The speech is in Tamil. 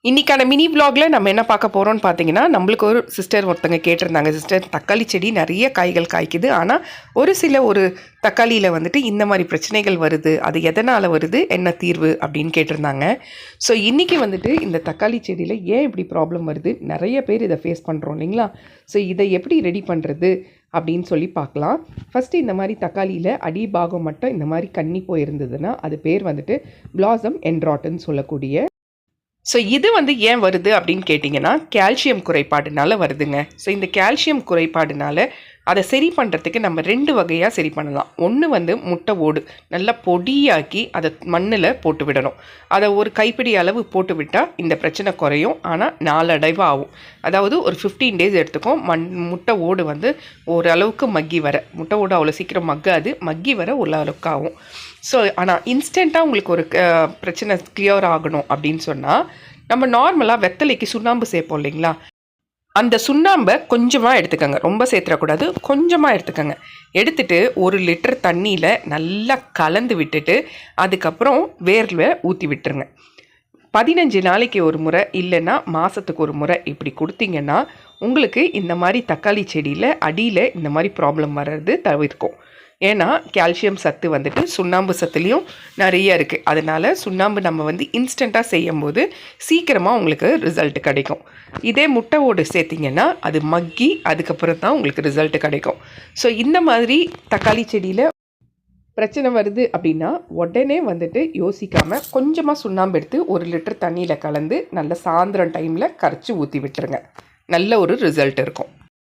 இன்றைக்கான மினி விலாகில் நம்ம என்ன பார்க்க போகிறோம்னு பார்த்தீங்கன்னா, நம்மளுக்கு ஒரு சிஸ்டர் ஒருத்தங்க கேட்டிருந்தாங்க. சிஸ்டர், தக்காளி செடி நிறைய காய்கள் காய்க்குது, ஆனால் ஒரு தக்காளியில் வந்துட்டு இந்த மாதிரி பிரச்சனைகள் வருது, அது எதனால் வருது, என்ன தீர்வு அப்படின்னு கேட்டிருந்தாங்க. ஸோ இன்றைக்கி வந்துட்டு இந்த தக்காளி செடியில் ஏன் இப்படி ப்ராப்ளம் வருது, நிறைய பேர் இதை ஃபேஸ் பண்ணுறோம் இல்லைங்களா? ஸோ இதை எப்படி ரெடி பண்ணுறது அப்படின்னு சொல்லி பார்க்கலாம். ஃபஸ்ட்டு இந்த மாதிரி தக்காளியில் அடிபாகம் மட்டும் இந்த மாதிரி கன்னி போயிருந்ததுன்னா அது பேர் வந்துட்டு பிளாசம் என்ட்ராட்டுன்னு சொல்லக்கூடிய. ஸோ இது ஏன் வருது அப்படின்னு கேட்டிங்கன்னா, கால்சியம் குறைபாடுனால வருதுங்க. ஸோ இந்த கால்சியம் குறைபாடுனால அதை சரி பண்ணுறதுக்கு நம்ம 2 வகையாக சரி பண்ணலாம். ஒன்று முட்டை ஓடு நல்லா பொடியாக்கி அதை மண்ணில் போட்டு விடணும். அதை ஒரு கைப்பிடி அளவு போட்டு விட்டால் இந்த பிரச்சனை குறையும். ஆனால் நாளடைவாக ஆகும். அதாவது ஒரு 15 டேஸ் எடுத்துக்கும் முட்டை ஓடு ஓரளவுக்கு மக்கி வர. முட்டை ஓடு அவ்வளோ சீக்கிரம் மக்கி வர ஓரளவுக்கு ஆகும். ஸோ ஆனால் இன்ஸ்டண்ட்டாக உங்களுக்கு ஒரு பிரச்சனை கிளியர் ஆகணும் அப்படின்னு சொன்னால், நம்ம நார்மலாக வெத்தலைக்கு சுண்ணாம்பு சேர்ப்போம் இல்லைங்களா? அந்த சுண்ணாம்பை கொஞ்சமாக எடுத்துக்கோங்க, ரொம்ப சேர்த்துடக்கூடாது, கொஞ்சமாக எடுத்துக்கோங்க. எடுத்துகிட்டு 1 லிட்டர் தண்ணியில் நல்லா கலந்து விட்டுட்டு அதுக்கப்புறம் வேர்வை ஊற்றி விட்டுருங்க. 15 நாளைக்கு ஒரு முறை, இல்லைன்னா மாதத்துக்கு ஒரு முறை இப்படி கொடுத்தீங்கன்னா உங்களுக்கு இந்த மாதிரி தக்காளி செடியில் அடியில் இந்த மாதிரி ப்ராப்ளம் வர்றது தவிர்க்கும். ஏன்னா கால்சியம் சத்து சுண்ணாம்பு சத்துலேயும் நிறைய இருக்குது. அதனால் சுண்ணாம்பு நம்ம இன்ஸ்டண்ட்டாக செய்யும்போது சீக்கிரமாக உங்களுக்கு ரிசல்ட் கிடைக்கும். இதே முட்டை ஓடு சேர்த்திங்கன்னா அது மக்கி அதுக்கப்புறம் தான் உங்களுக்கு ரிசல்ட் கிடைக்கும். ஸோ இந்த மாதிரி தக்காளி செடியில் பிரச்சனை வருது அப்படின்னா உடனே யோசிக்காமல் கொஞ்சமாக சுண்ணாம்பு எடுத்து 1 லிட்டர் தண்ணியில் கலந்து நல்ல சாயந்தரம் டைமில் கரைச்சி ஊற்றி விட்டுருங்க. நல்ல ஒரு ரிசல்ட் இருக்கும்.